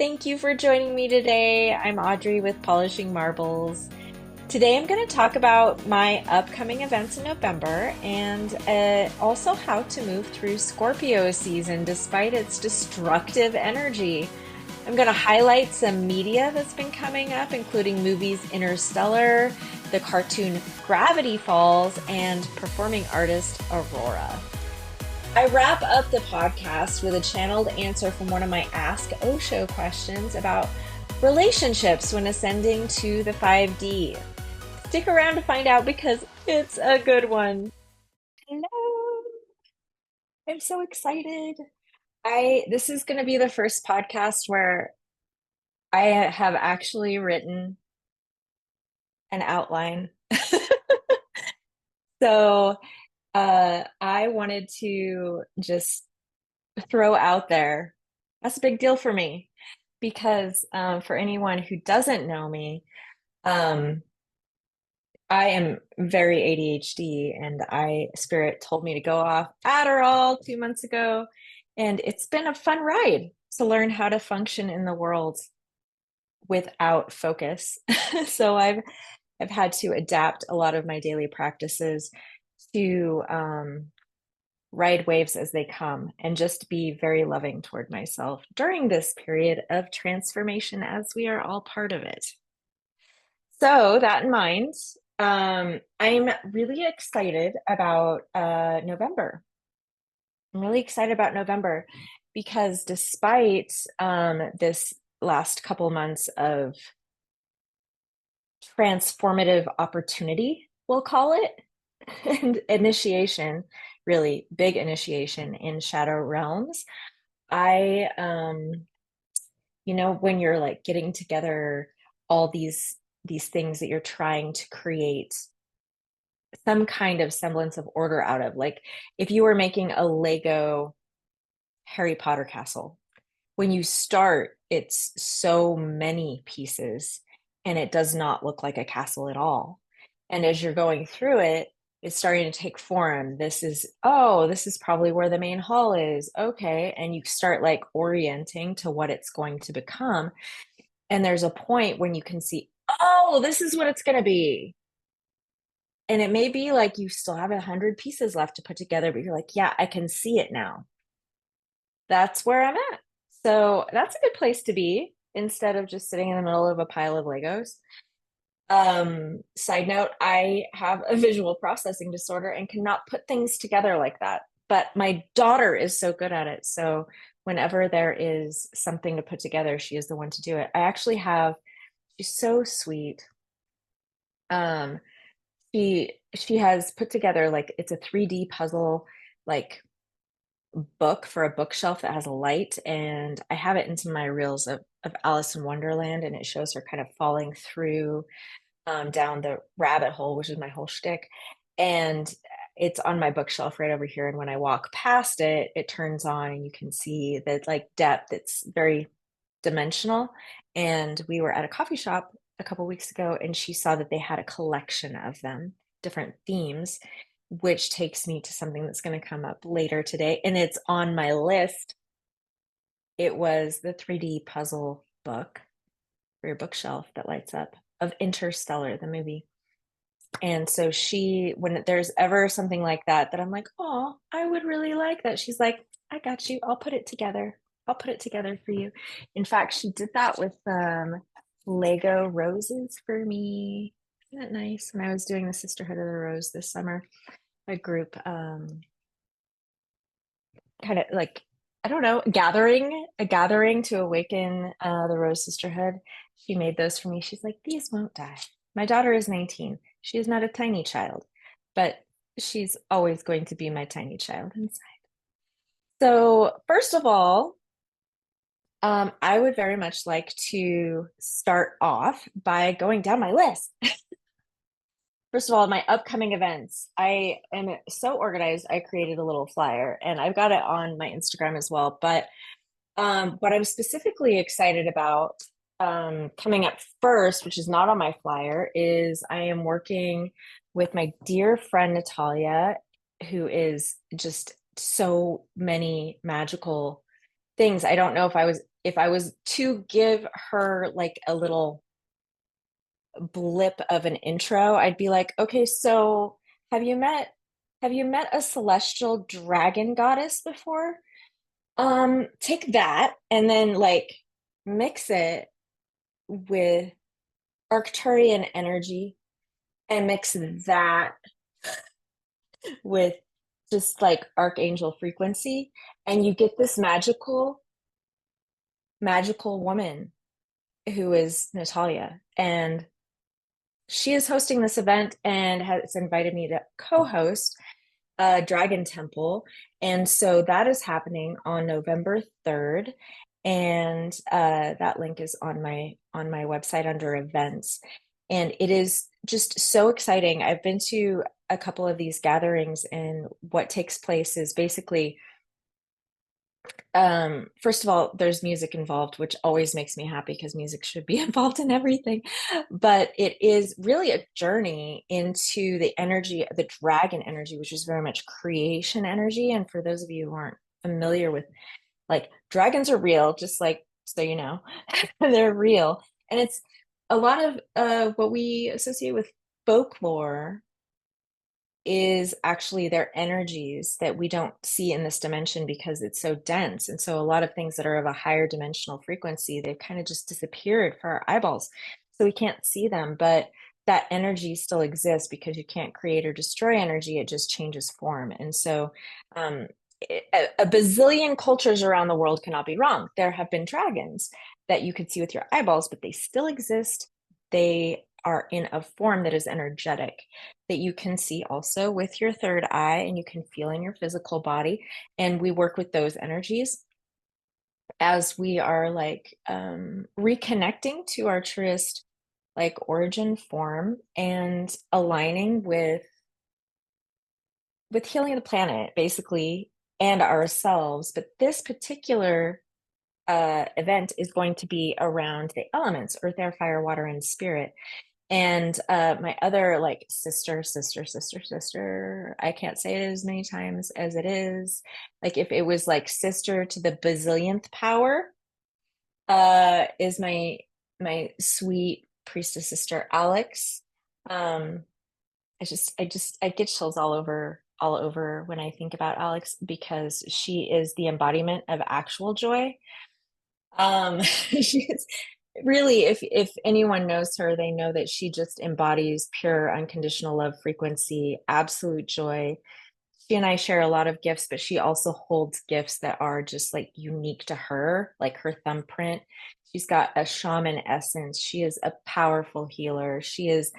Thank you for joining me today. I'm Audrey with Polishing Marbles. Today I'm going to talk about my upcoming events in November and also how to move through Scorpio season despite its destructive energy. I'm going to highlight some media that's been coming up, including movies Interstellar, the cartoon Gravity Falls, and performing artist Aurora. I wrap up the podcast with a channeled answer from one of my Ask Osho questions about relationships when ascending to the 5D. Stick around to find out because it's a good one. Hello. I'm so excited. This is going to be the first podcast where I have actually written an outline. So, I wanted to just throw out there. That's a big deal for me because for anyone who doesn't know me, um, I am very ADHD, and Spirit told me to go off Adderall 2 months ago, and it's been a fun ride to learn how to function in the world without focus. So I've had to adapt a lot of my daily practices to ride waves as they come and just be very loving toward myself during this period of transformation as we are all part of it. So, that in mind, I'm really excited about November. I'm really excited about November because despite this last couple months of transformative opportunity, we'll call it, and initiation, really big initiation in shadow realms. I, when you're like getting together all these things that you're trying to create some kind of semblance of order out of, like if you were making a Lego Harry Potter castle, when you start, it's so many pieces and it does not look like a castle at all. And as you're going through it, it's starting to take form. This is probably where the main hall is. Okay. And you start like orienting to what it's going to become. And there's a point when you can see, oh, this is what it's going to be. And it may be like you still have 100 pieces left to put together, but you're like, yeah, I can see it now. That's where I'm at. So that's a good place to be instead of just sitting in the middle of a pile of Legos. Side note, I have a visual processing disorder and cannot put things together like that. But my daughter is so good at it. So whenever there is something to put together, she is the one to do it. She's so sweet. Um, she has put together like it's a 3D puzzle like book for a bookshelf that has a light, and I have it into my reels of Alice in Wonderland, and it shows her kind of falling through down the rabbit hole, which is my whole shtick. And it's on my bookshelf right over here. And when I walk past it, it turns on and you can see that like depth. It's very dimensional. And we were at a coffee shop a couple weeks ago, and she saw that they had a collection of them, different themes, which takes me to something that's going to come up later today. And it's on my list. It was the 3D puzzle book for your bookshelf that lights up of Interstellar, the movie. And so when there's ever something like that I'm like, oh, I would really like that. She's like, I got you. I'll put it together. I'll put it together for you. In fact, she did that with Lego roses for me. Isn't that nice? When I was doing the Sisterhood of the Rose this summer, a group kind of like, I don't know, a gathering to awaken the Rose Sisterhood. She made those for me. She's like, these won't die. My daughter is 19. She is not a tiny child, but she's always going to be my tiny child inside. So, first of all, I would very much like to start off by going down my list. First of all, my upcoming events. I am so organized. I created a little flyer and I've got it on my Instagram as well. But what I'm specifically excited about coming up first, which is not on my flyer, is I am working with my dear friend Natalia, who is just so many magical things. I don't know if I was if I was to give her like a little blip of an intro, I'd be like, okay, so have you met have you met a celestial dragon goddess before? Take that and then like mix it with Arcturian energy and mix that with just like archangel frequency, and you get this magical woman who is Natalia. And she is hosting this event and has invited me to co-host Dragon Temple. And so that is happening on November 3rd. And that link is on my website under events. And it is just so exciting. I've been to a couple of these gatherings, and what takes place is basically first of all, there's music involved, which always makes me happy because music should be involved in everything. But it is really a journey into the energy, the dragon energy, which is very much creation energy. And for those of you who aren't familiar with, like, dragons are real, just like so you know, they're real. And it's a lot of what we associate with folklore is actually their energies that we don't see in this dimension because it's so dense. And so a lot of things that are of a higher dimensional frequency, they've kind of just disappeared for our eyeballs. So we can't see them, but that energy still exists because you can't create or destroy energy. It just changes form. And so um, a bazillion cultures around the world cannot be wrong. There have been dragons that you could see with your eyeballs, but they still exist. They are in a form that is energetic, that you can see also with your third eye and you can feel in your physical body. And we work with those energies as we are like reconnecting to our truest like origin form and aligning with healing the planet basically and ourselves. But this particular event is going to be around the elements, earth, air, fire, water, and spirit. And my other like sister, I can't say it as many times as it is. Like if it was like sister to the bazillionth power, is my sweet priestess sister Alex. Um, I get chills all over when I think about Alex because she is the embodiment of actual joy. She is really, if anyone knows her, they know that she just embodies pure unconditional love frequency, absolute joy. She and I share a lot of gifts, but she also holds gifts that are just like unique to her, like her thumbprint. She's got a shaman essence. She is a powerful healer. She is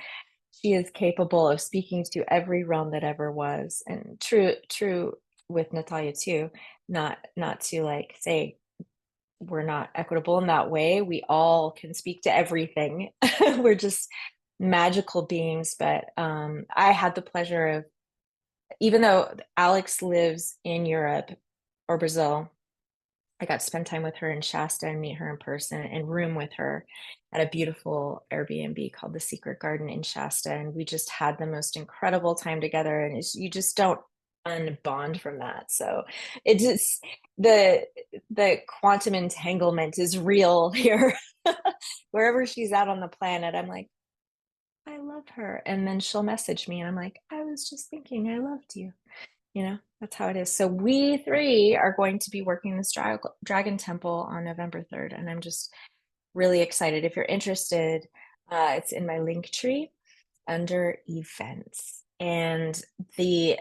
capable of speaking to every realm that ever was. And true with Natalia too. Not to like say we're not equitable in that way. We all can speak to everything. We're just magical beings. But I had the pleasure of, even though Alex lives in Europe or Brazil, I got to spend time with her in Shasta and meet her in person and room with her at a beautiful Airbnb called the Secret Garden in Shasta. And we just had the most incredible time together. And you just don't unbond from that. So it just the quantum entanglement is real here. Wherever she's out on the planet, I'm like, I love her. And then she'll message me and I'm like, I was just thinking I loved you. You know, that's how it is. So we three are going to be working this Dragon Temple on November 3rd. And I'm just really excited. If you're interested, it's in my link tree under events. And the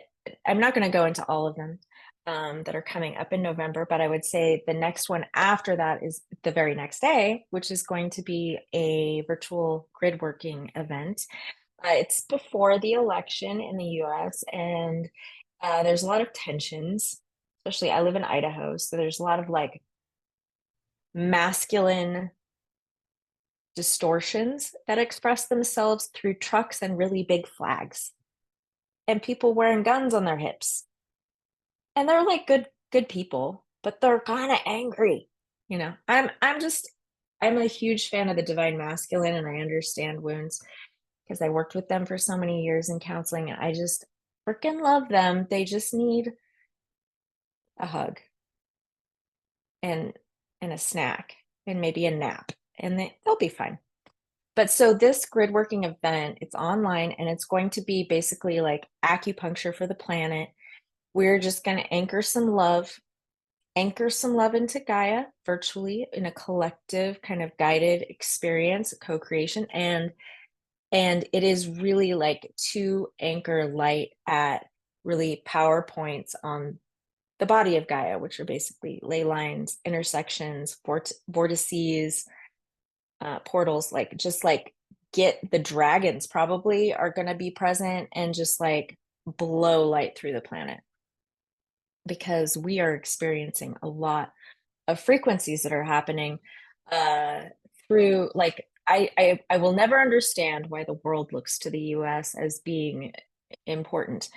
I'm not going to go into all of them that are coming up in November, but I would say the next one after that is the very next day, which is going to be a virtual grid working event. It's before the election in the US, and there's a lot of tensions, especially I live in Idaho. So there's a lot of like masculine distortions that express themselves through trucks and really big flags and people wearing guns on their hips. And they're like good people, but they're kind of angry. You know, I'm a huge fan of the divine masculine and I understand wounds because I worked with them for so many years in counseling and I just freaking love them. They just need a hug and and a snack and maybe a nap, and they'll be fine. But so this grid working event, it's online and it's going to be basically like acupuncture for the planet. We're just going to anchor some love into Gaia virtually in a collective kind of guided experience, co-creation. And it is really like to anchor light at really power points on the body of Gaia, which are basically ley lines, intersections, vortices, portals, like just like get the dragons probably are going to be present and just like blow light through the planet because we are experiencing a lot of frequencies that are happening uh, through like I will never understand why the world looks to the US as being important.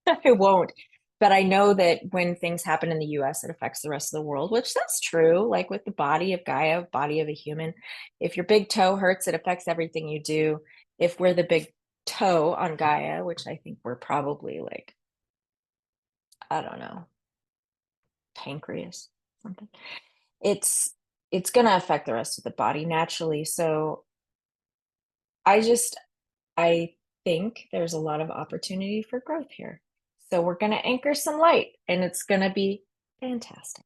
I won't. But I know that when things happen in the US, it affects the rest of the world, which that's true. Like with the body of Gaia, body of a human, if your big toe hurts, it affects everything you do. If we're the big toe on Gaia, which I think we're probably like, I don't know, pancreas, something, it's it's going to affect the rest of the body naturally. So I just I think there's a lot of opportunity for growth here. So we're going to anchor some light and it's going to be fantastic,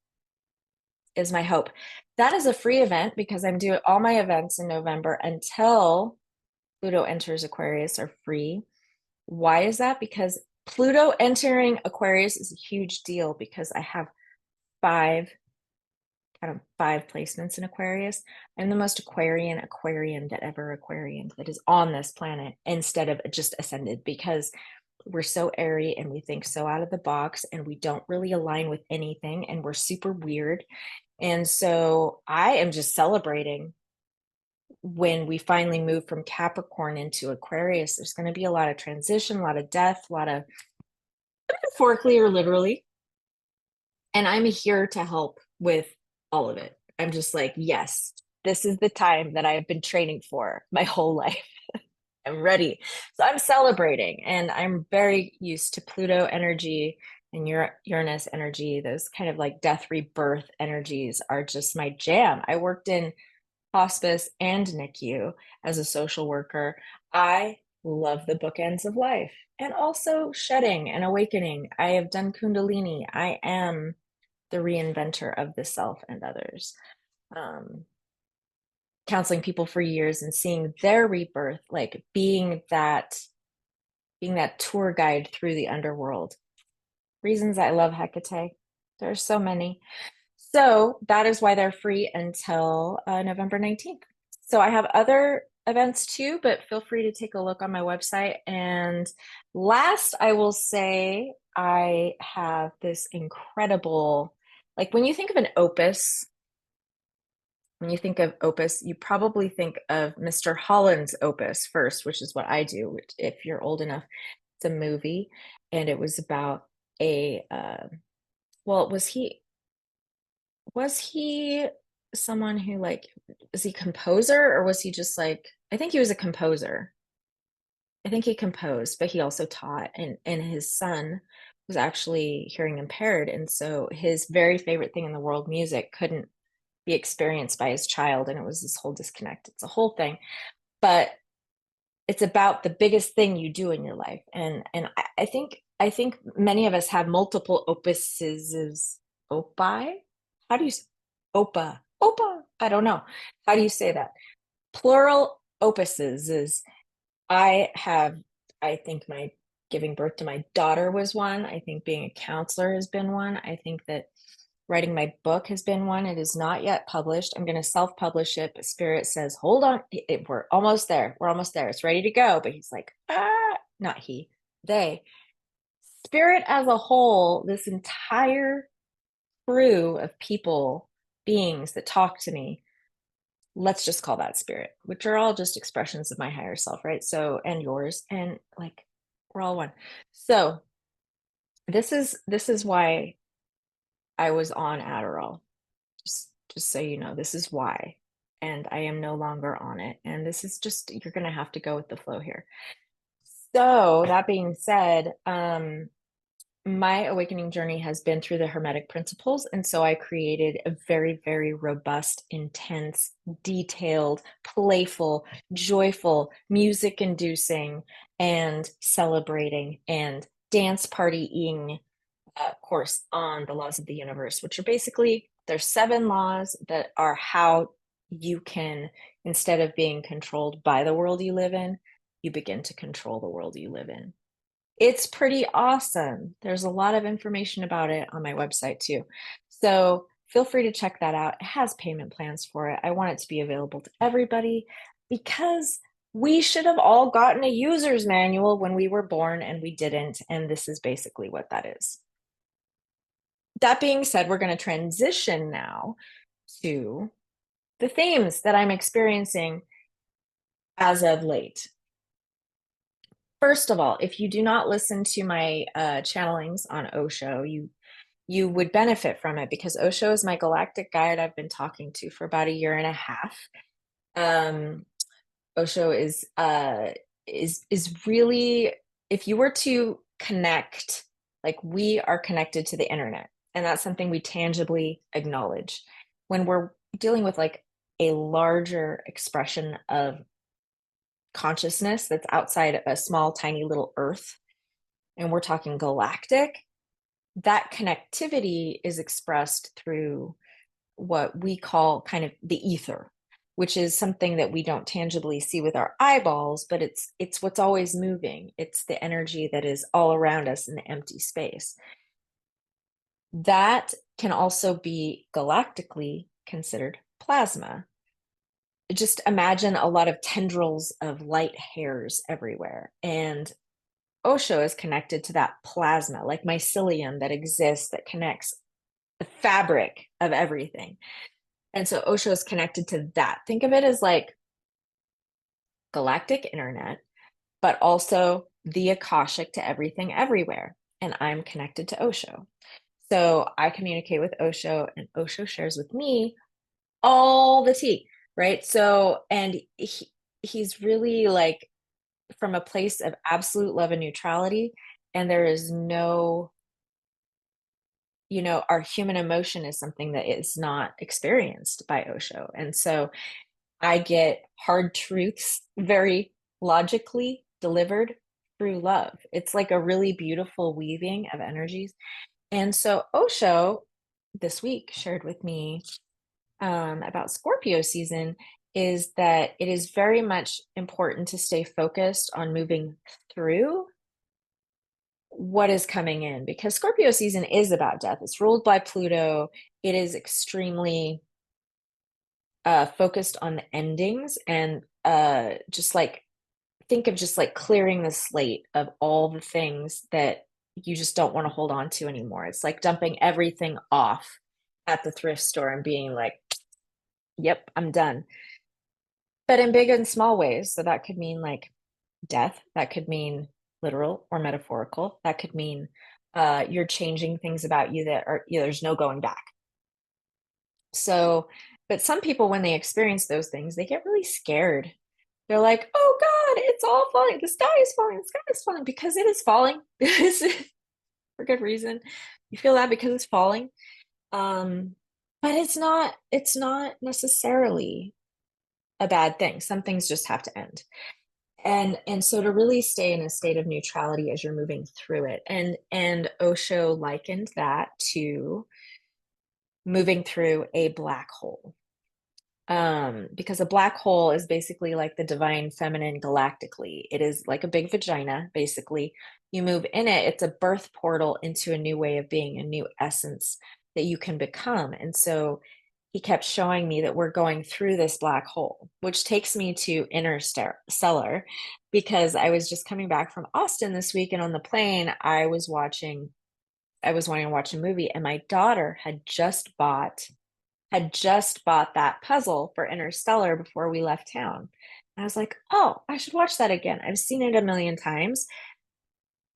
is my hope. That is a free event because I'm doing all my events in November until Pluto enters Aquarius are free. Why is that? Because Pluto entering Aquarius is a huge deal because I have five five placements in Aquarius. I'm the most Aquarian that ever Aquarian that is on this planet instead of just ascended because we're so airy and we think so out of the box and we don't really align with anything and we're super weird. And so I am just celebrating when we finally move from Capricorn into Aquarius. There's going to be a lot of transition, a lot of death, a lot of metaphorically or literally. And I'm here to help with all of it. I'm just like, yes, this is the time that I've been training for my whole life. I'm ready. So I'm celebrating and I'm very used to Pluto energy and Uranus energy. Those kind of like death rebirth energies are just my jam. I worked in hospice and NICU as a social worker. I love the bookends of life and also shedding and awakening. I have done Kundalini. I am the reinventor of the self and others. Um, Counseling people for years and seeing their rebirth, like being that tour guide through the underworld. Reasons I love Hecate. There's so many. So that is why they're free until November 19th. So I have other events too, but feel free to take a look on my website. And last, I will say I have this incredible, like when you think of an opus, when you think of opus, you probably think of Mr. Holland's opus first, which is what I do, which, if you're old enough. It's a movie, and it was about a well, was he someone who like was he a composer or was he just like I think he was a composer. I think he composed, but he also taught, and his son was actually hearing impaired, and so his very favorite thing in the world, music, couldn't be experienced by his child, and it was this whole disconnect. It's a whole thing, but it's about the biggest thing you do in your life, and I think many of us have multiple opuses. Opie? How do you opa? I don't know. How do you say that? Plural opuses is I have. I think my giving birth to my daughter was one. I think being a counselor has been one. I think that writing my book has been one. It is not yet published. I'm going to self-publish it, but Spirit says, hold on, we're almost there. We're almost there. It's ready to go. But he's like, not he, they. Spirit as a whole, this entire crew of people, beings that talk to me, let's just call that spirit, which are all just expressions of my higher self, right? So, and yours, and like, we're all one. So this is why I was on Adderall. Just so you know, this is why. And I am no longer on it. And this is just, you're going to have to go with the flow here. So that being said, my awakening journey has been through the Hermetic principles. And so I created a very, very robust, intense, detailed, playful, joyful, music inducing, and celebrating and dance partying course on the laws of the universe, which are basically there's 7 laws that are how you can, instead of being controlled by the world you live in, you begin to control the world you live in. It's pretty awesome. There's a lot of information about it on my website too. So feel free to check that out. It has payment plans for it. I want it to be available to everybody because we should have all gotten a user's manual when we were born and we didn't. And this is basically what that is. That being said, we're going to transition now to the themes that I'm experiencing as of late. First of all, if you do not listen to my channelings on Osho, you would benefit from it because Osho is my galactic guide I've been talking to for about a year and a half. Osho is really, if you were to connect, like we are connected to the internet, and that's something we tangibly acknowledge. When we're dealing with like a larger expression of consciousness that's outside a small, tiny little earth, and we're talking galactic, that connectivity is expressed through what we call kind of the ether, which is something that we don't tangibly see with our eyeballs, but it's what's always moving. It's the energy that is all around us in the empty space. That can also be galactically considered plasma. Just imagine a lot of tendrils of light hairs everywhere. And Osho is connected to that plasma, like mycelium that exists that connects the fabric of everything. And so Osho is connected to that. Think of it as like galactic internet, but also the Akashic to everything everywhere. And I'm connected to Osho. So I communicate with Osho, and Osho shares with me all the tea, right? So, and he's really like from a place of absolute love and neutrality. And there is no, our human emotion is something that is not experienced by Osho. And so I get hard truths very logically delivered through love. It's like a really beautiful weaving of energies. And so Osho this week shared with me about Scorpio season is that it is very much important to stay focused on moving through what is coming in because Scorpio season is about death. It's ruled by Pluto. It is extremely focused on the endings and just like think of just like clearing the slate of all the things that you just don't want to hold on to anymore. It's like dumping everything off at the thrift store and being like, yep, I'm done. But in big and small ways. So that could mean like death, that could mean literal or metaphorical, that could mean you're changing things about you that are, there's no going back. So, but some people, when they experience those things, they get really scared. They're like, oh God, it's all falling. The sky is falling. The sky is falling because it is falling for good reason. You feel that because it's falling. But it's not necessarily a bad thing. Some things just have to end. And so to really stay in a state of neutrality as you're moving through it. And Osho likened that to moving through a black hole. Because a black hole is basically like the divine feminine galactically. It is like a big vagina, basically. You move in it, it's a birth portal into a new way of being, a new essence that you can become. And so he kept showing me that we're going through this black hole, which takes me to Interstellar, because I was just coming back from Austin this week, and on the plane, I was wanting to watch a movie, and my daughter had just bought that puzzle for Interstellar before we left town. And I was like, oh, I should watch that again. I've seen it a million times,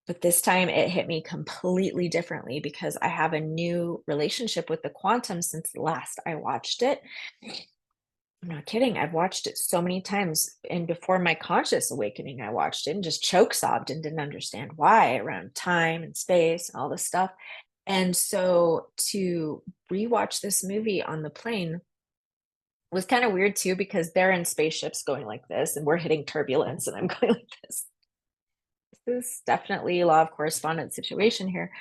but this time it hit me completely differently because I have a new relationship with the quantum since last I watched it. I'm not kidding. I've watched it so many times. And before my conscious awakening, I watched it and just choke sobbed and didn't understand why around time and space and all this stuff. And so to rewatch this movie on the plane was kind of weird too, because they're in spaceships going like this and we're hitting turbulence and I'm going like this. This is definitely a law of correspondence situation here.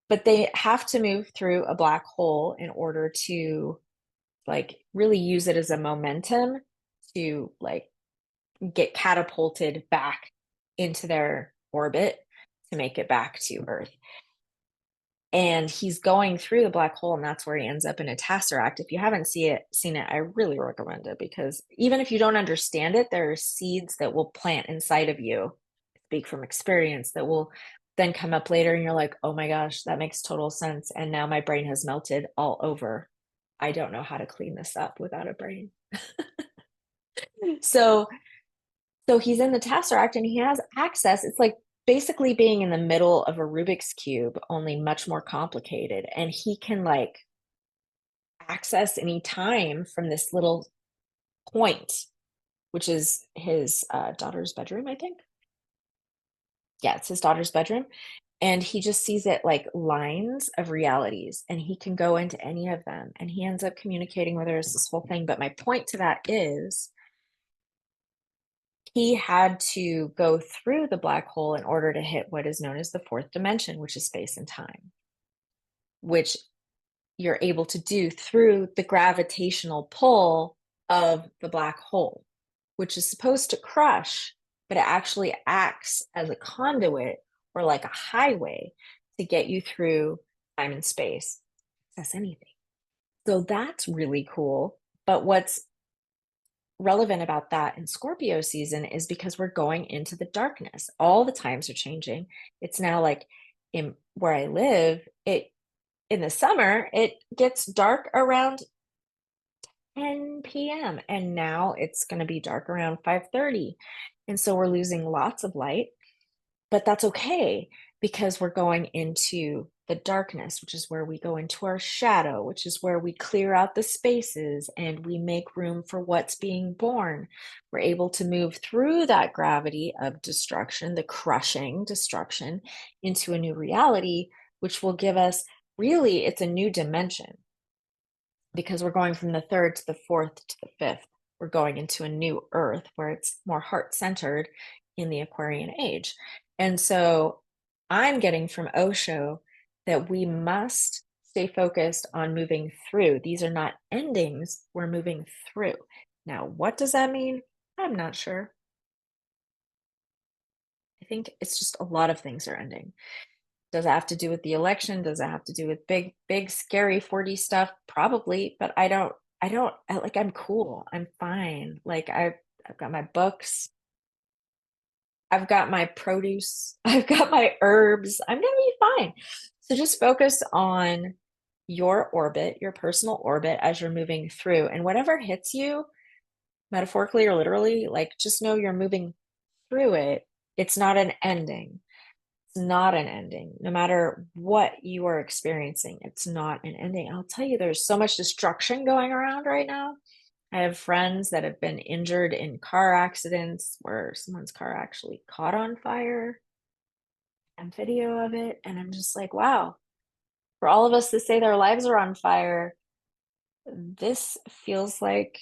But they have to move through a black hole in order to like really use it as a momentum to like get catapulted back into their orbit to make it back to Earth. And he's going through the black hole, and that's where he ends up in a tesseract. If you haven't seen it, I really recommend it, because even if you don't understand it, there are seeds that will plant inside of you, speak from experience, that will then come up later and you're like, oh my gosh, that makes total sense. And now my brain has melted all over. I don't know how to clean this up without a brain. So he's in the tesseract and he has access. It's like basically being in the middle of a Rubik's cube, only much more complicated. And he can like access any time from this little point, which is his daughter's bedroom, I think. Yeah, it's his daughter's bedroom. And he just sees it like lines of realities, and he can go into any of them. And he ends up communicating with her as this whole thing. But my point to that is he had to go through the black hole in order to hit what is known as the fourth dimension, which is space and time, which you're able to do through the gravitational pull of the black hole, which is supposed to crush, but it actually acts as a conduit or like a highway to get you through time and space, access anything. So that's really cool. But what's relevant about that in Scorpio season is because we're going into the darkness. All the times are changing. It's now like in where I live, it in the summer, it gets dark around 10 p.m. and now it's going to be dark around 5:30. And so we're losing lots of light, but that's okay because we're going into the darkness, which is where we go into our shadow, which is where we clear out the spaces and we make room for what's being born. We're able to move through that gravity of destruction, the crushing destruction, into a new reality, which will give us really, it's a new dimension because we're going from the third to the fourth to the fifth. We're going into a new earth where it's more heart centered in the Aquarian age. And so I'm getting from Osho that we must stay focused on moving through. These are not endings, we're moving through. Now, what does that mean? I'm not sure. I think it's just a lot of things are ending. Does it have to do with the election? Does it have to do with big, scary 4D stuff? Probably, but like, I'm cool. I'm fine. Like I've got my books. I've got my produce. I've got my herbs. I'm gonna be fine. So just focus on your orbit, your personal orbit as you're moving through, and whatever hits you, metaphorically or literally, like just know you're moving through it. It's not an ending. It's not an ending. No matter what you are experiencing, it's not an ending. I'll tell you, there's so much destruction going around right now. I have friends that have been injured in car accidents where someone's car actually caught on fire and video of it. And I'm just like, wow, for all of us that say their lives are on fire, this feels like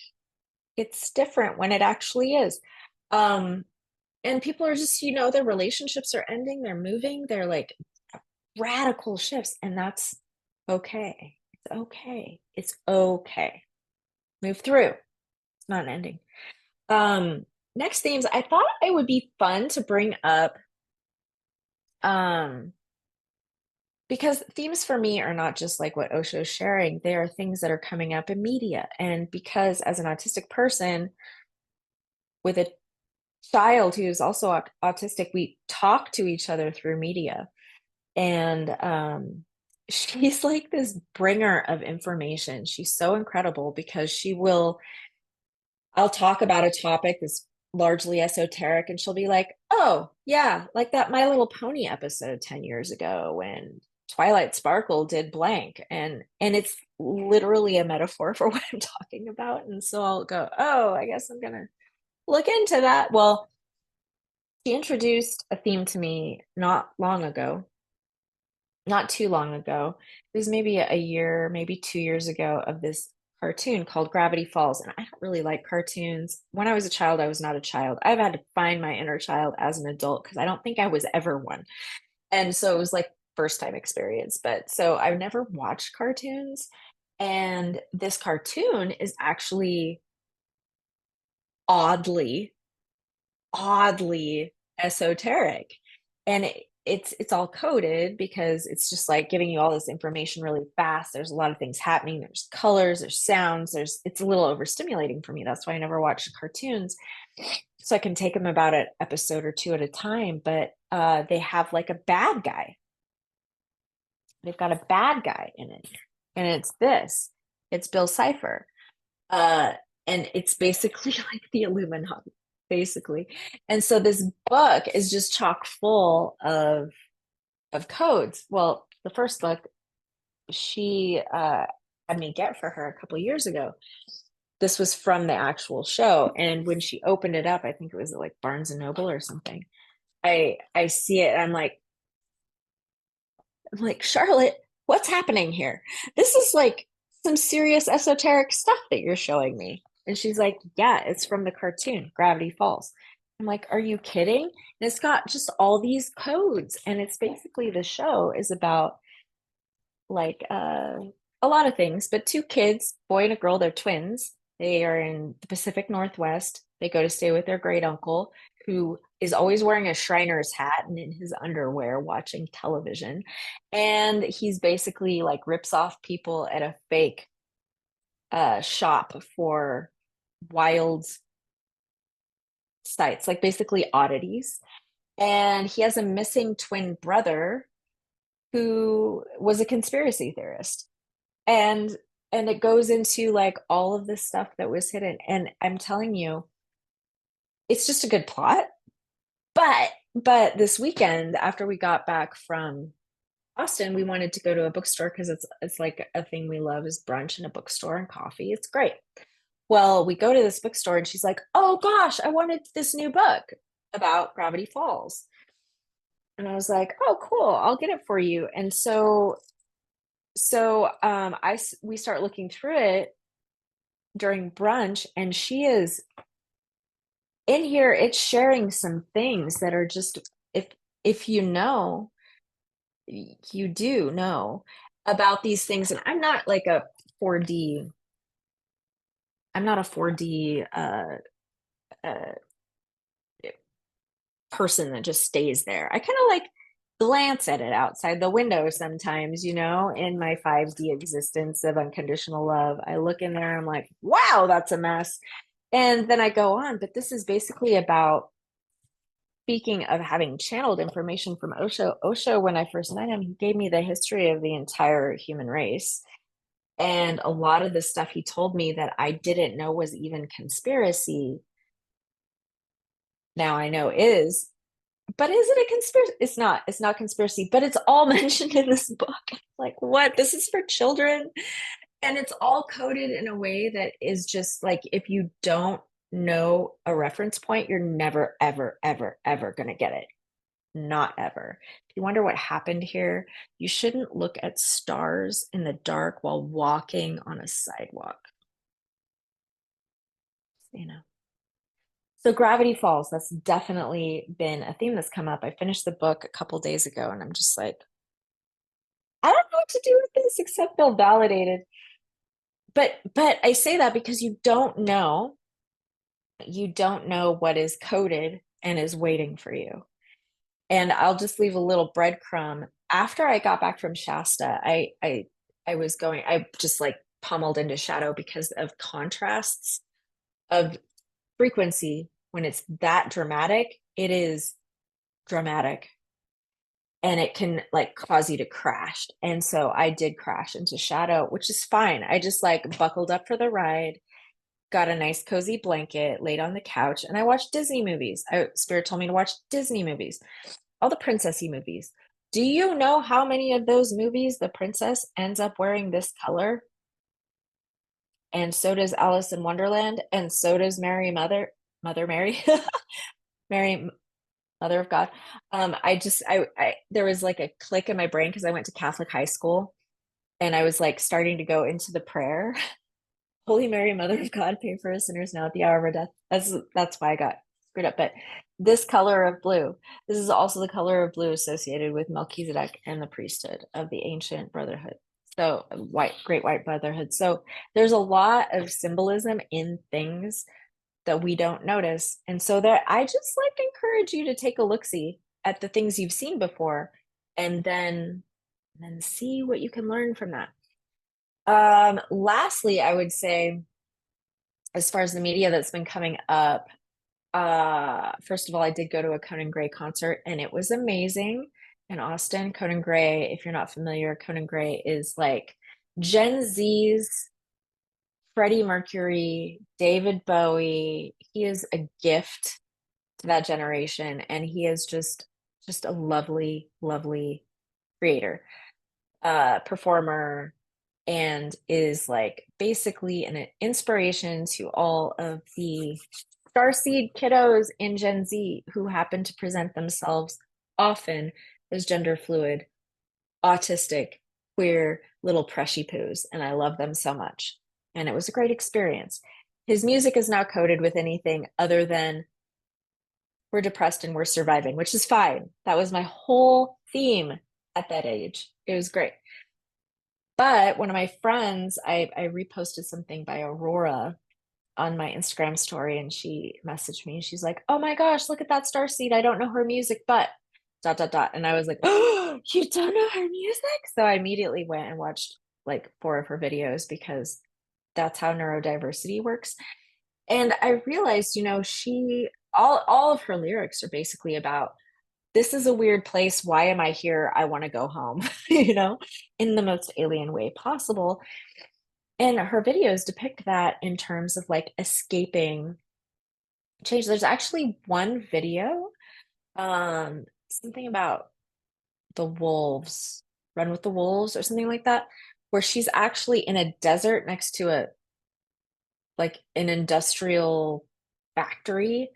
it's different when it actually is. Um, and people are just, their relationships are ending, they're moving, they're like radical shifts, and that's okay. It's okay. It's okay. Move through. It's not an ending. Next themes, I thought it would be fun to bring up because themes for me are not just like what Osho's sharing, they are things that are coming up in media. And because as an autistic person with a child who's also autistic, we talk to each other through media. And she's like this bringer of information. She's so incredible because I'll talk about a topic that's largely esoteric, and she'll be like, oh, yeah, like that My Little Pony episode 10 years ago when Twilight Sparkle did blank, and it's literally a metaphor for what I'm talking about. And so I'll go, oh, I guess I'm gonna look into that. Well, she introduced a theme to me not long ago, not too long ago. It was maybe a year, maybe 2 years ago, of this cartoon called Gravity Falls. And I don't really like cartoons. When I was a child, I was not a child. I've had to find my inner child as an adult because I don't think I was ever one. And so it was like first time experience. But so I've never watched cartoons. And this cartoon is actually oddly, oddly esoteric. And it's all coded because it's just like giving you all this information really fast. There's a lot of things happening. There's colors, there's sounds, there's it's a little overstimulating for me. That's why I never watch cartoons. So I can take them about an episode or two at a time. But they have like a bad guy. They've got a bad guy in it. And it's this. It's Bill Cipher. Uh, and it's basically like the Illuminati, basically. And so this book is just chock full of codes. Well, the first book she had me get for her a couple years ago. This was from the actual show, and when she opened it up, I think it was like Barnes and Noble or something. I see it, and I'm like, Charlotte, what's happening here? This is like some serious esoteric stuff that you're showing me. And she's like, yeah, it's from the cartoon, Gravity Falls. I'm like, are you kidding? And it's got just all these codes. And it's basically the show is about like a lot of things, but two kids, boy and a girl, they're twins. They are in the Pacific Northwest. They go to stay with their great uncle, who is always wearing a Shriner's hat and in his underwear watching television. And he's basically like rips off people at a fake shop for wild sites, like basically oddities. And he has a missing twin brother who was a conspiracy theorist. And and it goes into like all of this stuff that was hidden. And I'm telling you, it's just a good plot. But this weekend, after we got back from Austin, we wanted to go to a bookstore because it's like a thing we love is brunch and a bookstore and coffee. It's great. Well, we go to this bookstore and she's like, "Oh gosh, I wanted this new book about Gravity Falls." And I was like, "Oh, cool. I'll get it for you." And so we start looking through it during brunch, and she is in here. It's sharing some things that are just, if you know, you do know about these things. And I'm not like a 4D, I'm not a 4D uh person that just stays there. I kind of like glance at it outside the window sometimes, in my 5D existence of unconditional love. I look in there, I'm like, wow, that's a mess. And then I go on, but this is basically about, speaking of having channeled information from Osho, when I first met him, he gave me the history of the entire human race. And a lot of the stuff he told me that I didn't know was even conspiracy, now I know is. But is it a conspiracy? It's not conspiracy, but it's all mentioned in this book. Like, what? This is for children. And it's all coded in a way that is just like, if you don't know a reference point, you're never, ever, ever, ever going to get it. Not ever. If you wonder what happened here, you shouldn't look at stars in the dark while walking on a sidewalk. You know. So Gravity Falls, that's definitely been a theme that's come up. I finished the book a couple days ago and I'm just like, I don't know what to do with this except feel validated. But I say that because you don't know what is coded and is waiting for you. And I'll just leave a little breadcrumb. After I got back from Shasta, I just like pummeled into shadow because of contrasts of frequency. When it's that dramatic, it is dramatic and it can like cause you to crash. And so I did crash into shadow, which is fine. I just like buckled up for the ride, got a nice cozy blanket, laid on the couch, and I watched Disney movies. Spirit told me to watch Disney movies, all the princessy movies. Do you know how many of those movies the princess ends up wearing this color? And so does Alice in Wonderland, and so does Mother Mary, Mary, Mother of God. There was like a click in my brain because I went to Catholic high school, and I was like starting to go into the prayer. Holy Mary, Mother of God, pray for us sinners now at the hour of our death. That's why I got screwed up. But this color of blue, this is also the color of blue associated with Melchizedek and the priesthood of the ancient brotherhood. So white, great white brotherhood. So there's a lot of symbolism in things that we don't notice. And so that I just like encourage you to take a look-see at the things you've seen before and then see what you can learn from that. Lastly, I would say, as far as the media that's been coming up, first of all, I did go to a Conan Gray concert and it was amazing in Austin. Conan Gray, if you're not familiar, Conan Gray is like Gen Z's Freddie Mercury, David Bowie. He is a gift to that generation, and he is just a lovely, lovely creator, performer, and is like basically an inspiration to all of the starseed kiddos in Gen Z who happen to present themselves often as gender fluid, autistic, queer little pressy poos, and I love them so much. And it was a great experience. His music is not coded with anything other than we're depressed and we're surviving, which is fine. That was my whole theme at that age. It was great. But one of my friends, I reposted something by Aurora on my Instagram story, and she messaged me and she's like, "Oh my gosh, look at that starseed. I don't know her music, but dot dot dot." And I was like, "Oh, you don't know her music?" So I immediately went and watched like four of her videos because that's how neurodiversity works. And I realized, she all of her lyrics are basically about this is a weird place. Why am I here? I want to go home, in the most alien way possible. And her videos depict that in terms of like escaping change. There's actually one video, something about the wolves, run with the wolves or something like that, where she's actually in a desert next to a like an industrial factory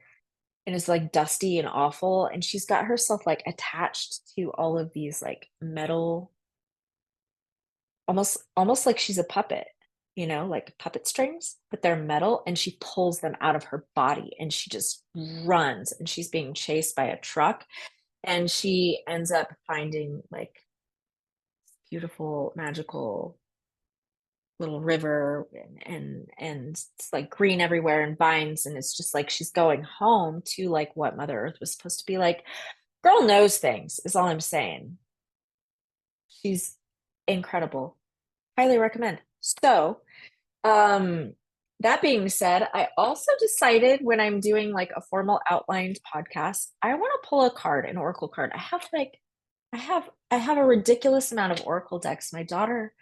and is like dusty and awful. And she's got herself like attached to all of these like metal, almost like she's a puppet, like puppet strings, but they're metal, and she pulls them out of her body and she just runs, and she's being chased by a truck, and she ends up finding like beautiful, magical little river, and it's like green everywhere and vines, and it's just like she's going home to like what Mother Earth was supposed to be like. Girl knows things, is all I'm saying. She's incredible. Highly recommend. So, um, that being said, I also decided when I'm doing like a formal outlined podcast, I want to pull a card, an oracle card. I have a ridiculous amount of oracle decks. My daughter,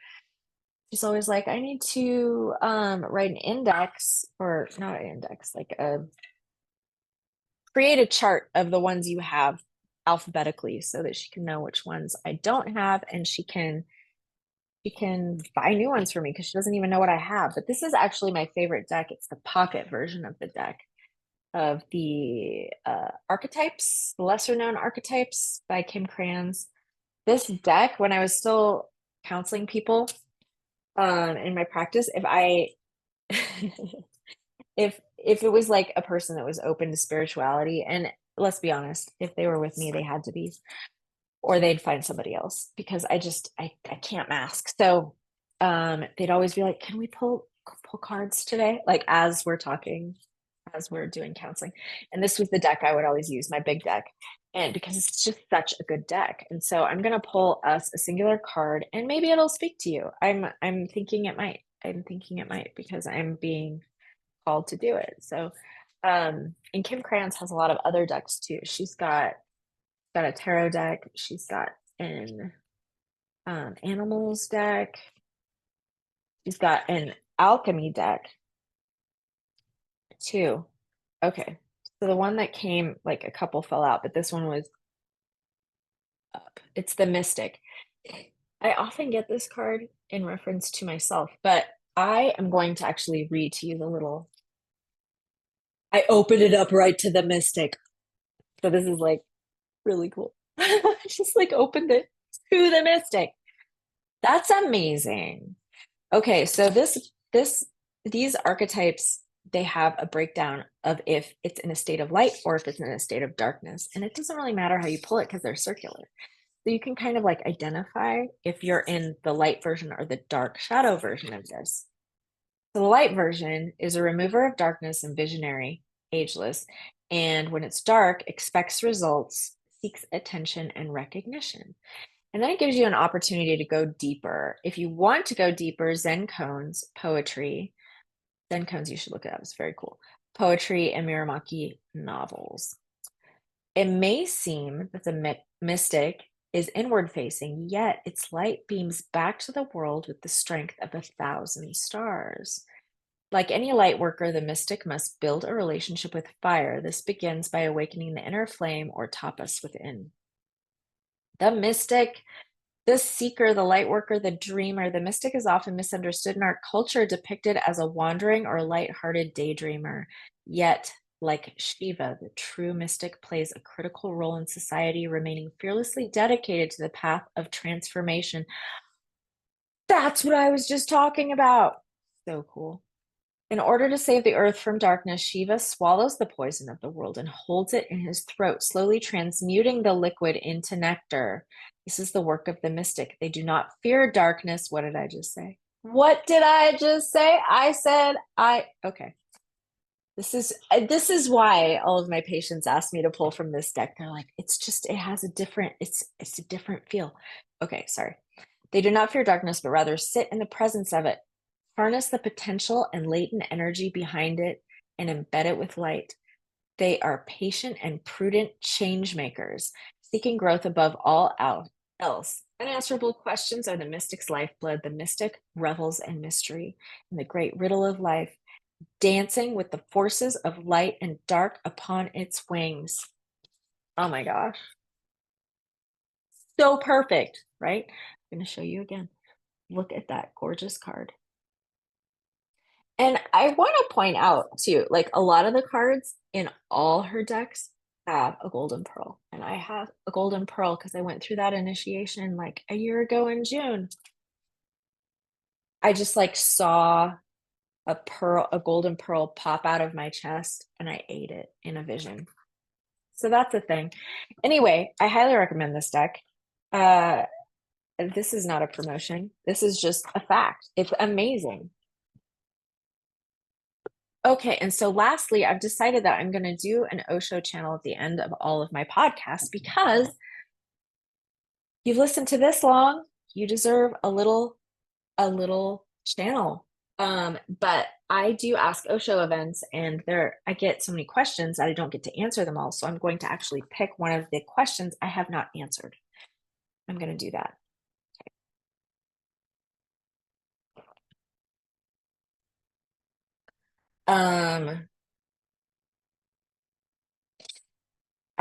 she's always like, I need to write an index, or not an index, like create a chart of the ones you have alphabetically so that she can know which ones I don't have, and she can buy new ones for me because she doesn't even know what I have. But this is actually my favorite deck. It's the pocket version of the deck of the archetypes, the lesser known archetypes by Kim Krans. This deck, when I was still counseling people in my practice, if it was like a person that was open to spirituality, and let's be honest, if they were with me, they had to be, or they'd find somebody else because I can't mask. So they'd always be like, "Can we pull cards today?" Like as we're talking, as we're doing counseling. And this was the deck I would always use, my big deck. And because it's just such a good deck. And so I'm gonna pull us a singular card and maybe it'll speak to you. I'm thinking it might. I'm thinking it might because I'm being called to do it. So and Kim Krans has a lot of other decks too. She's got a tarot deck. She's got an animals deck. She's got an alchemy deck too. Okay. So the one that came, like a couple fell out, but this one was up. It's the mystic. I often get this card in reference to myself, but I am going to actually read to you the little. I opened it up right to the mystic. So this is like really cool. I just like opened it to the mystic. That's amazing. Okay, so these archetypes, they have a breakdown of if it's in a state of light or if it's in a state of darkness. And it doesn't really matter how you pull it because they're circular. So you can kind of like identify if you're in the light version or the dark shadow version of this. So the light version is a remover of darkness and visionary, ageless. And when it's dark, expects results, seeks attention and recognition. And then it gives you an opportunity to go deeper. If you want to go deeper, Zen koans, poetry, Zen koans, you should look it up. It's very cool. Poetry and Muramaki novels. It may seem that the mystic is inward facing, yet its light beams back to the world with the strength of 1,000 stars. Like any light worker, the mystic must build a relationship with fire. This begins by awakening the inner flame or tapas within. The mystic, the seeker, the light worker, the dreamer, the mystic is often misunderstood in our culture, depicted as a wandering or light-hearted daydreamer. Yet, like Shiva, the true mystic plays a critical role in society, remaining fearlessly dedicated to the path of transformation. That's what I was just talking about. So cool. In order to save the earth from darkness, Shiva swallows the poison of the world and holds it in his throat, slowly transmuting the liquid into nectar. This is the work of the mystic. They do not fear darkness. What did I just say? What did I just say? I said okay. This is why all of my patients ask me to pull from this deck. They're like, it has a different, it's a different feel. Okay, sorry. They do not fear darkness, but rather sit in the presence of it, harness the potential and latent energy behind it, and embed it with light. They are patient and prudent change makers, seeking growth above all else. Unanswerable questions are the mystic's lifeblood. The mystic revels in mystery, in the great riddle of life, dancing with the forces of light and dark upon its wings. Oh my gosh. So perfect, right? I'm going to show you again. Look at that gorgeous card. And I want to point out too, like a lot of the cards in all her decks have a golden pearl. And I have a golden pearl because I went through that initiation like a year ago in June. I just like saw a golden pearl pop out of my chest and I ate it in a vision. So that's a thing. Anyway, I highly recommend this deck. This is not a promotion. This is just a fact. It's amazing. Okay, and so lastly, I've decided that I'm going to do an Osho channel at the end of all of my podcasts because you've listened to this long, you deserve a little channel. But I do ask Osho events and I get so many questions that I don't get to answer them all. So I'm going to actually pick one of the questions I have not answered. I'm going to do that.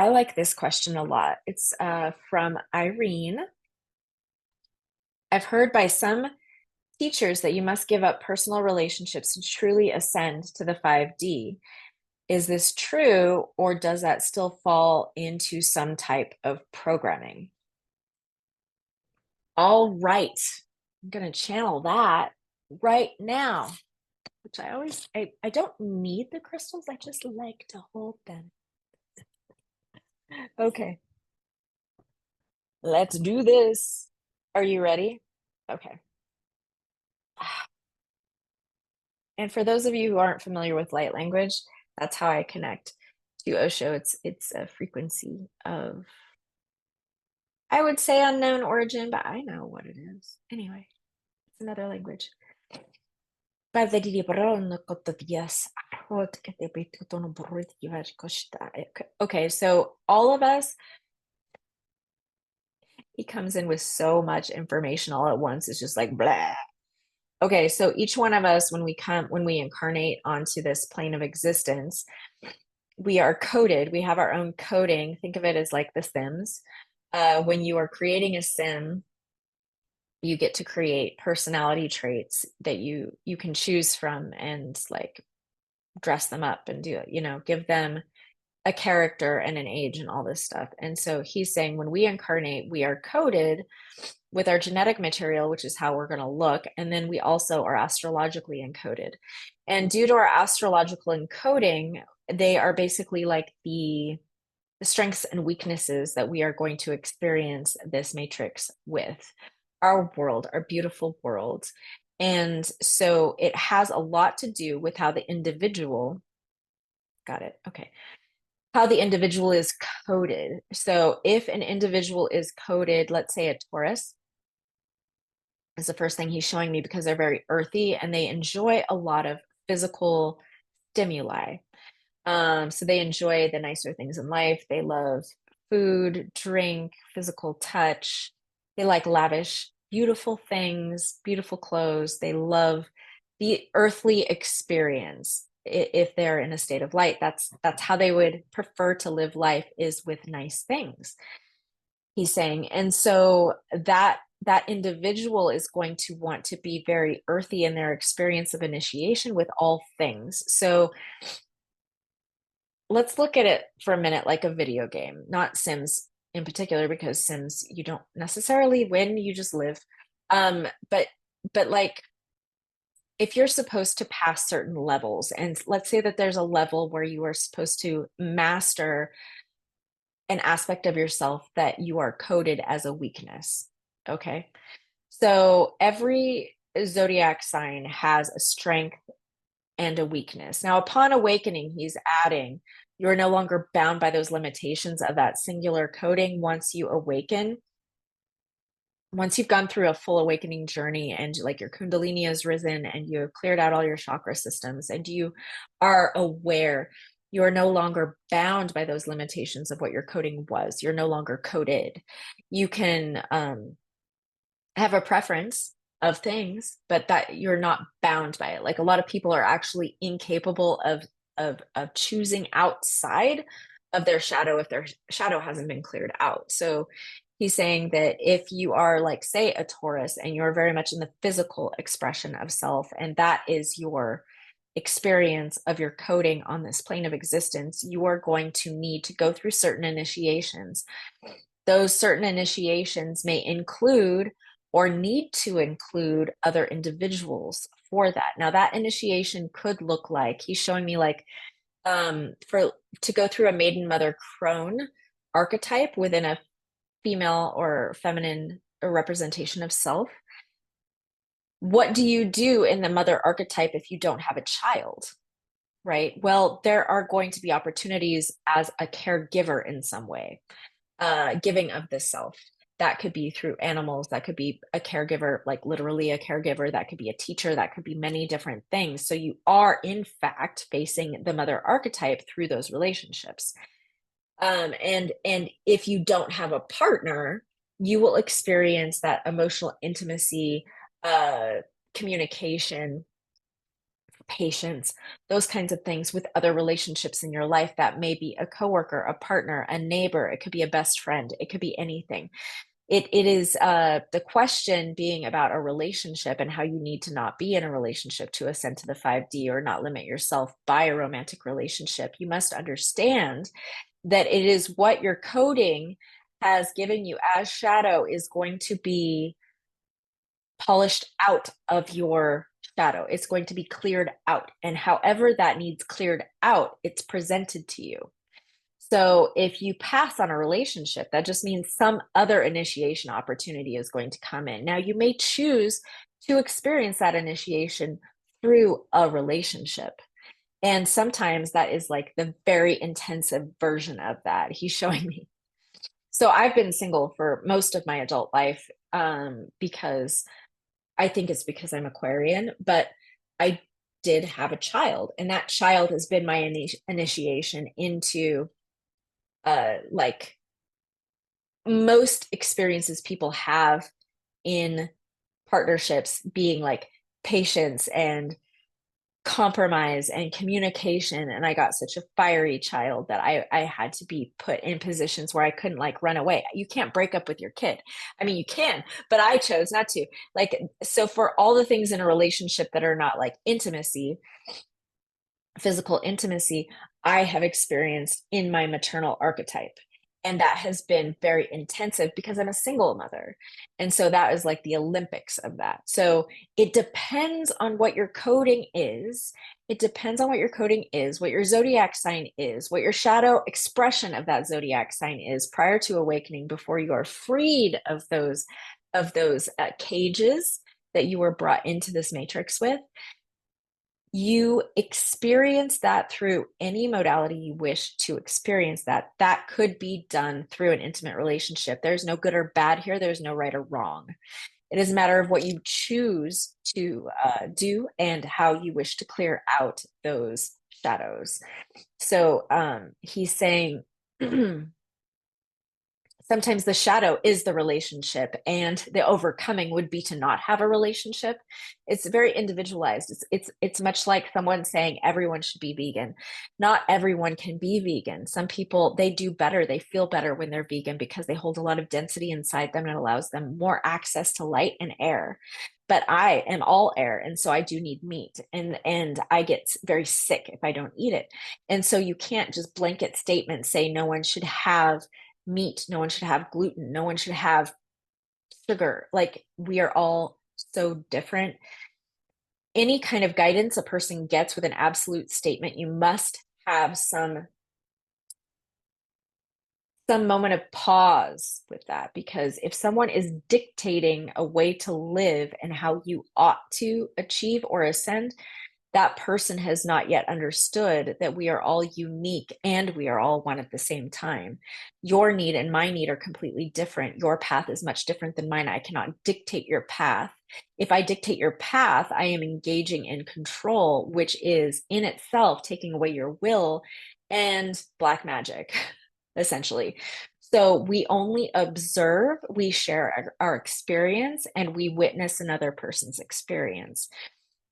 I like this question a lot. It's from Irene. I've heard by some teachers that you must give up personal relationships to truly ascend to the 5D. Is this true, or does that still fall into some type of programming? All right. I'm going to channel that right now, which I don't need the crystals. I just like to hold them. Okay. Let's do this. Are you ready? Okay. And for those of you who aren't familiar with light language, that's how I connect to Osho. It's a frequency of, I would say, unknown origin, but I know what it is. Anyway, it's another language. Okay, so all of us, he comes in with so much information all at once. It's just like blah. Okay, so each one of us, when we incarnate onto this plane of existence, we are coded. We have our own coding. Think of it as like The Sims. When you are creating a sim, you get to create personality traits that you can choose from and like dress them up and do it, give them a character and an age and all this stuff. And so he's saying when we incarnate, we are coded with our genetic material, which is how we're going to look. And then we also are astrologically encoded. And due to our astrological encoding, they are basically like the strengths and weaknesses that we are going to experience this matrix with our world, our beautiful world. And so it has a lot to do with how the individual, got it. Okay. How the individual is coded. So if an individual is coded, let's say a Taurus, is the first thing he's showing me because they're very earthy and they enjoy a lot of physical stimuli. So they enjoy the nicer things in life. They love food, drink, physical touch. They like lavish, beautiful things, beautiful clothes. They love the earthly experience. If they're in a state of light, that's how they would prefer to live life, is with nice things, he's saying. And so that individual is going to want to be very earthy in their experience of initiation with all things. So let's look at it for a minute like a video game, not Sims in particular, because Sims, you don't necessarily win, you just live. But like if you're supposed to pass certain levels, and let's say that there's a level where you are supposed to master an aspect of yourself that you are coded as a weakness. Okay. So every zodiac sign has a strength and a weakness. Now, upon awakening, he's adding, you're no longer bound by those limitations of that singular coding once you awaken. Once you've gone through a full awakening journey and like your kundalini has risen and you have cleared out all your chakra systems and you are aware, you are no longer bound by those limitations of what your coding was. You're no longer coded. You can have a preference of things, but that you're not bound by it. Like a lot of people are actually incapable of choosing outside of their shadow if their shadow hasn't been cleared out. So he's saying that if you are like, say, a Taurus and you're very much in the physical expression of self, and that is your experience of your coding on this plane of existence, you are going to need to go through certain initiations. Those certain initiations may include or need to include other individuals for that. Now, that initiation could look like, he's showing me like for to go through a maiden mother crone archetype within a female or feminine representation of self. What do you do in the mother archetype if you don't have a child? Right? Well, there are going to be opportunities as a caregiver in some way, giving of the self. That could be through animals. That could be a caregiver, like literally a caregiver. That could be a teacher. That could be many different things. So you are, in fact, facing the mother archetype through those relationships. And if you don't have a partner, you will experience that emotional intimacy, communication, patience, those kinds of things with other relationships in your life. That may be a coworker, a partner, a neighbor. It could be a best friend. It could be anything. It is the question being about a relationship and how you need to not be in a relationship to ascend to the 5D or not limit yourself by a romantic relationship. You must understand that it is what your coding has given you as shadow is going to be polished out of your shadow. It's going to be cleared out. And however that needs cleared out, it's presented to you. So if you pass on a relationship, that just means some other initiation opportunity is going to come in. Now, you may choose to experience that initiation through a relationship. And sometimes that is like the very intensive version of that. He's showing me. So I've been single for most of my adult life because I think it's because I'm Aquarian, but I did have a child, and that child has been my initiation into like most experiences people have in partnerships, being like patience and compromise and communication, and I got such a fiery child that I had to be put in positions where I couldn't like run away. You can't break up with your kid. I mean, you can, but I chose not to. Like, so for all the things in a relationship that are not like intimacy, physical intimacy, I have experienced in my maternal archetype. And that has been very intensive because I'm a single mother. And so that is like the Olympics of that. So it depends on what your coding is. It depends on what your coding is, what your zodiac sign is, what your shadow expression of that zodiac sign is prior to awakening, before you are freed of those cages that you were brought into this matrix with. You experience that through any modality you wish to experience that. That could be done through an intimate relationship. There's no good or bad here. There's no right or wrong. It is a matter of what you choose to do and how you wish to clear out those shadows. So he's saying sometimes the shadow is the relationship, and the overcoming would be to not have a relationship. It's very individualized. It's much like someone saying everyone should be vegan. Not everyone can be vegan. Some people, they do better, they feel better when they're vegan because they hold a lot of density inside them and it allows them more access to light and air. But I am all air, and so I do need meat, and I get very sick if I don't eat it. And so you can't just blanket statement say no one should have meat, no one should have gluten, no one should have sugar. Like, we are all so different. Any kind of guidance a person gets with an absolute statement, you must have some moment of pause with that, because if someone is dictating a way to live and how you ought to achieve or ascend, that person has not yet understood that we are all unique and we are all one at the same time. Your need and my need are completely different. Your path is much different than mine. I cannot dictate your path. If I dictate your path, I am engaging in control, which is in itself taking away your will and black magic, essentially. So we only observe, we share our experience, and we witness another person's experience.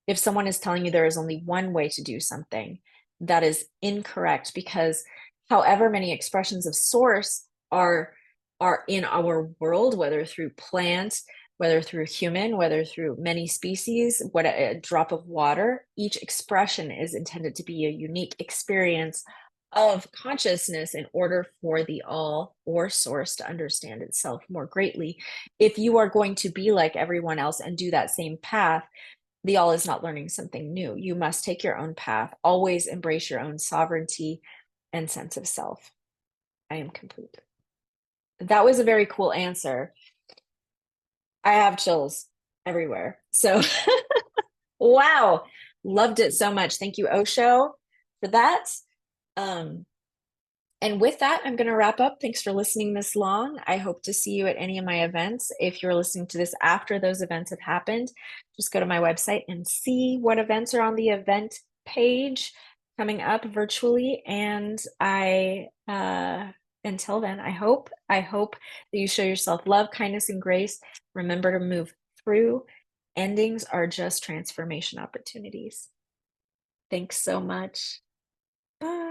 If someone is telling you there is only one way to do something, that is incorrect, because however many expressions of source are in our world, whether through plant, whether through human, whether through many species, what a drop of water, each expression is intended to be a unique experience of consciousness in order for the all or source to understand itself more greatly. If you are going to be like everyone else and do that same path, the all is not learning something new. You must take your own path. Always embrace your own sovereignty and sense of self. I am complete. That was a very cool answer. I have chills everywhere. So, wow. Loved it so much. Thank you, Osho, for that. Um, And with that, I'm going to wrap up. Thanks for listening this long. I hope to see you at any of my events. If you're listening to this after those events have happened, just go to my website and see what events are on the event page coming up virtually. And until then, I hope that you show yourself love, kindness, and grace. Remember to move through. Endings are just transformation opportunities. Thanks so much. Bye.